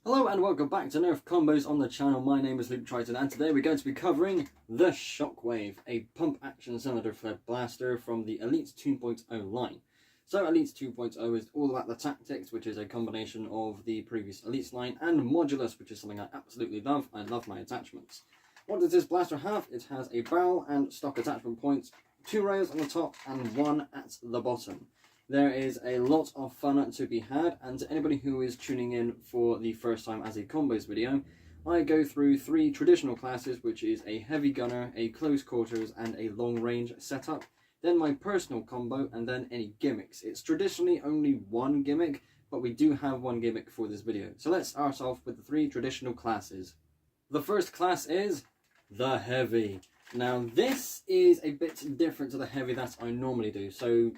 Hello and welcome back to Nerf Combos on the channel. My name is Luke Triton and today we're going to be covering the Shockwave, a pump action cylinder fed blaster from the Elite 2.0 line. So Elite 2.0 is all about the Tactics, which is a combination of the previous Elite line, and Modulus, which is something I absolutely love. I love my attachments. What does this blaster have? It has a barrel and stock attachment points, 2 rails on the top and 1 at the bottom. There is a lot of fun to be had, and to anybody who is tuning in for the first time as a combos video, I go through 3 traditional classes, which is a heavy gunner, a close quarters and a long range setup, then my personal combo, and then any gimmicks. It's traditionally only one gimmick, but we do have one gimmick for this video. So let's start off with the 3 traditional classes. The first class is the heavy. Now this is a bit different to the heavy that I normally do. So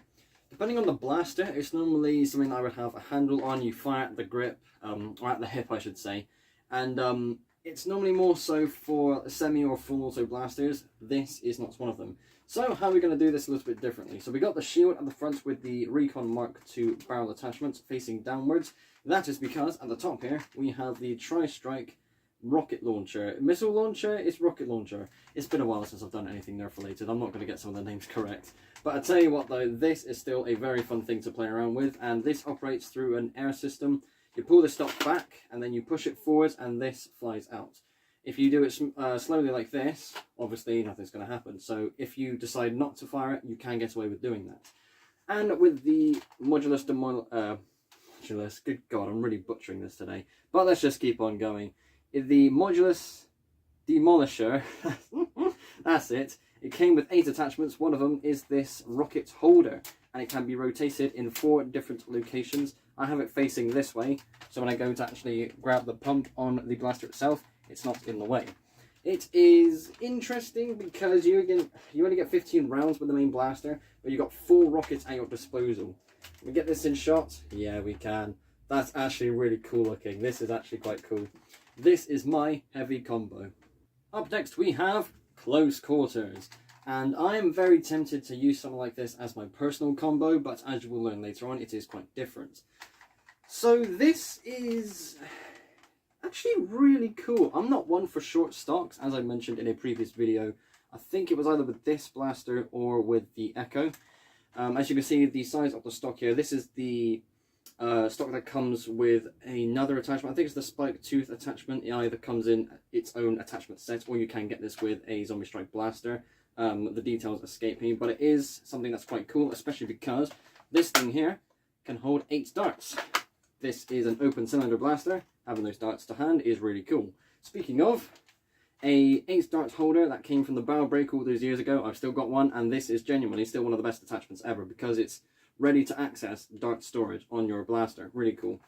depending on the blaster, it's normally something I would have a handle on, you fire at the grip, or at the hip I should say, and it's normally more so for semi or full auto blasters. This is not one of them. So how are we going to do this a little bit differently? So we got the shield at the front with the Recon Mark II barrel attachment facing downwards. That is because at the top here we have the Tri-Strike rocket launcher. Missile launcher is rocket launcher. It's been a while since I've done anything Nerf related. I'm not going to get some of the names correct. But I tell you what though, this is still a very fun thing to play around with, and this operates through an air system. You pull the stock back and then you push it forward and this flies out. If you do it slowly like this, obviously nothing's going to happen. So if you decide not to fire it, you can get away with doing that. And with the Modulus good God, I'm really butchering this today. But let's just keep on going. The Modulus Demolisher, that's it. It came with 8 attachments. One of them is this rocket holder, and it can be rotated in 4 different locations. I have it facing this way, so when I go to actually grab the pump on the blaster itself, it's not in the way. It is interesting because you only get 15 rounds with the main blaster, but you got 4 rockets at your disposal. Can we get this in shot? Yeah, we can. That's actually really cool looking. This is actually quite cool. This is my heavy combo. Up next we have close quarters, and I am very tempted to use something like this as my personal combo, but as you will learn later on, it is quite different. So this is actually really cool. I'm not one for short stocks, as I mentioned in a previous video. I think it was either with this blaster or with the Echo. As you can see, the size of the stock here, this is the stock that comes with another attachment. I think it's the spike tooth attachment. It either comes in its own attachment set, or you can get this with a Zombie Strike blaster. The details escape me, but it is something that's quite cool, especially because this thing here can hold 8 darts. This is an open cylinder blaster. Having those darts to hand is really cool. Speaking of, a 8 darts holder that came from the barrel break all those years ago. I've still got one, and this is genuinely still one of the best attachments ever because it's ready to access dart storage on your blaster. Really cool.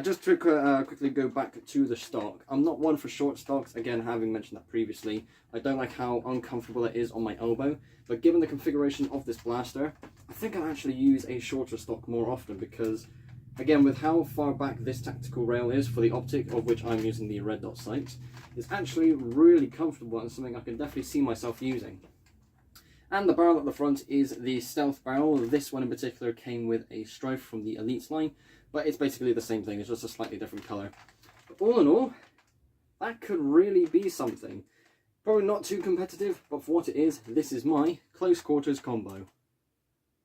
Just to quickly go back to the stock. I'm not one for short stocks, again having mentioned that previously. I don't like how uncomfortable it is on my elbow, but given the configuration of this blaster, I think I'll actually use a shorter stock more often because, again, with how far back this tactical rail is for the optic, of which I'm using the red dot sights, it's actually really comfortable and something I can definitely see myself using. And the barrel at the front is the stealth barrel. This one in particular came with a stripe from the Elite line, but it's basically the same thing, it's just a slightly different colour. But all in all, that could really be something. Probably not too competitive, but for what it is, this is my close quarters combo.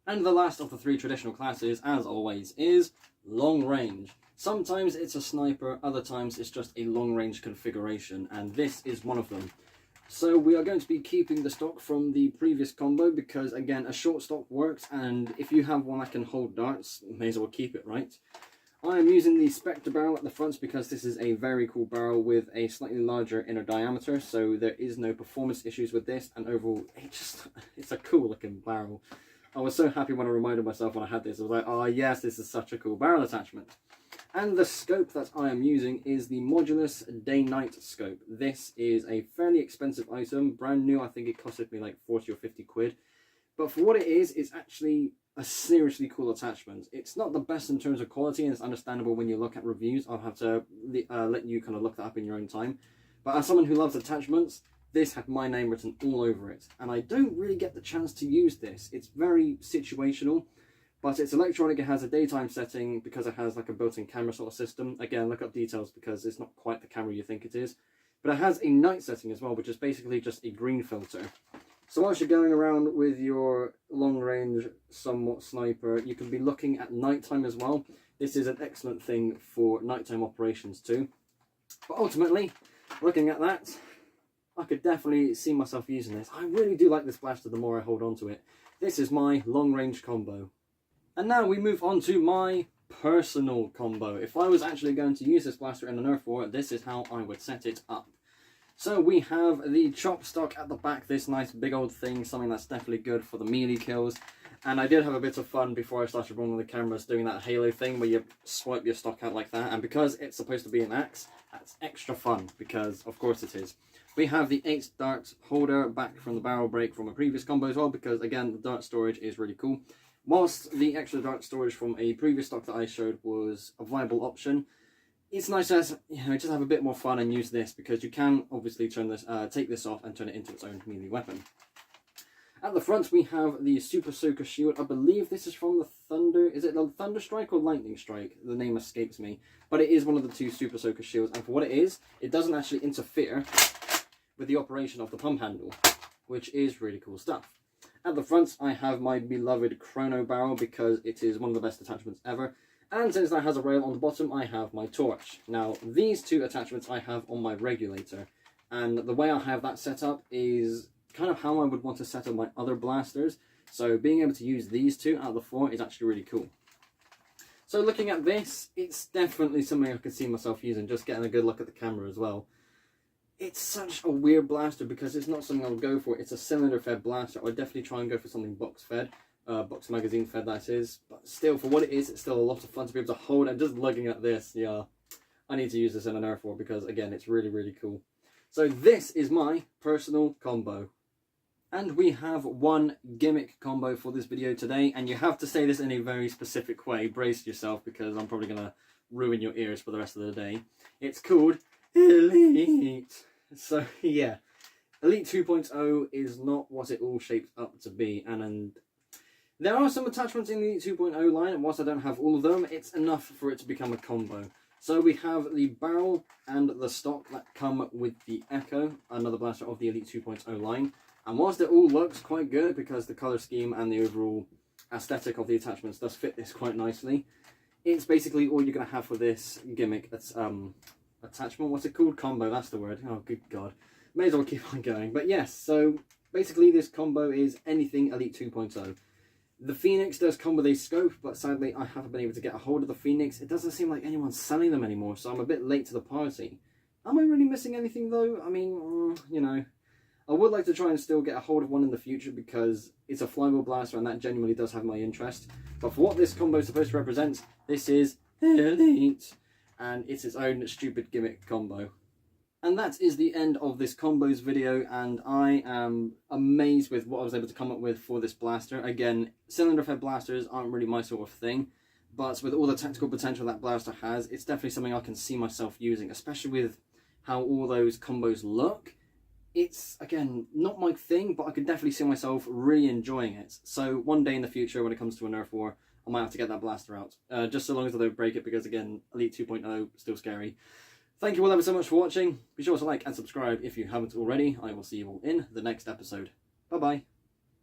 And the last of the 3 traditional classes, as always, is long range. Sometimes it's a sniper, other times it's just a long range configuration, and this is one of them. So we are going to be keeping the stock from the previous combo because, again, a short stock works, and if you have one that can hold darts, you may as well keep it, right? I am using the Spectre barrel at the front because this is a very cool barrel with a slightly larger inner diameter, so there is no performance issues with this, and overall, it's a cool looking barrel. I was so happy when I reminded myself when I had this. I was like, oh yes, this is such a cool barrel attachment. And the scope that I am using is the Modulus Day-Night scope. This is a fairly expensive item, brand new. I think it costed me like 40 or 50 quid. But for what it is, it's actually a seriously cool attachment. It's not the best in terms of quality, and it's understandable when you look at reviews. I'll have to let you kind of look that up in your own time. But as someone who loves attachments, this had my name written all over it. And I don't really get the chance to use this. It's very situational. but it's electronic. It has a daytime setting because it has like a built-in camera sort of system. Again, look up details because it's not quite the camera you think it is. But it has a night setting as well, which is basically just a green filter. So whilst you're going around with your long-range, somewhat sniper, you can be looking at nighttime as well. This is an excellent thing for nighttime operations too. But ultimately, looking at that, I could definitely see myself using this. I really do like this blaster the more I hold on to it. This is my long-range combo. And now we move on to my personal combo. If I was actually going to use this blaster in a Nerf war, this is how I would set it up. So we have the chop stock at the back, this nice big old thing, something that's definitely good for the melee kills. And I did have a bit of fun before I started running the cameras doing that Halo thing where you swipe your stock out like that. And because it's supposed to be an axe, that's extra fun because of course it is. We have the 8 dart holder back from the barrel break from a previous combo as well because again the dart storage is really cool. Whilst the extra dart storage from a previous stock that I showed was a viable option, it's nice as, you know, just have a bit more fun and use this because you can obviously turn this, take this off and turn it into its own melee weapon. At the front we have the Super Soaker Shield. I believe this is from the Thunder, is it the Thunder Strike or Lightning Strike? The name escapes me. But it is one of the 2 Super Soaker Shields, and for what it is, it doesn't actually interfere with the operation of the pump handle, which is really cool stuff. At the front I have my beloved Chrono Barrel because it is one of the best attachments ever. And since that has a rail on the bottom, I have my torch. Now, these 2 attachments I have on my regulator. And the way I have that set up is kind of how I would want to set up my other blasters. So being able to use these 2 out of the 4 is actually really cool. So looking at this, it's definitely something I could see myself using, just getting a good look at the camera as well. It's such a weird blaster because it's not something I would go for. It's a cylinder-fed blaster. I would definitely try and go for something box-fed. Box magazine fed that is, but still for what it is, it's still a lot of fun to be able to hold. And just looking at this, yeah, I need to use this in an Nerf war because again it's really cool. So this is my personal combo, and we have one gimmick combo for this video today, and you have to say this in a very specific way. Brace yourself because I'm probably gonna ruin your ears for the rest of the day. It's called Elite. So yeah, Elite 2.0 is not what it all shapes up to be, and there are some attachments in the 2.0 line, and whilst I don't have all of them, it's enough for it to become a combo. So we have the barrel and the stock that come with the Echo, another blaster of the Elite 2.0 line. And whilst it all looks quite good because the colour scheme and the overall aesthetic of the attachments does fit this quite nicely, it's basically all you're going to have for this gimmick. That's attachment, what's it called? Combo, that's the word. Oh, good God. May as well keep on going. But yes, so basically this combo is anything Elite 2.0. The Phoenix does come with a scope, but sadly I haven't been able to get a hold of the Phoenix. It doesn't seem like anyone's selling them anymore, so I'm a bit late to the party. Am I really missing anything though? I mean, you know, I would like to try and still get a hold of one in the future because it's a flywheel blaster and that genuinely does have my interest. But for what this combo is supposed to represent, this is Elite, and it's its own stupid gimmick combo. And that is the end of this combos video, and I am amazed with what I was able to come up with for this blaster. Again, cylinder-fed blasters aren't really my sort of thing, but with all the tactical potential that blaster has, it's definitely something I can see myself using, especially with how all those combos look. It's, again, not my thing, but I could definitely see myself really enjoying it. So one day in the future, when it comes to a Nerf war, I might have to get that blaster out. Just so long as I don't break it, because again, Elite 2.0, still scary. Thank you all ever so much for watching. Be sure to like and subscribe if you haven't already. I will see you all in the next episode. Bye bye.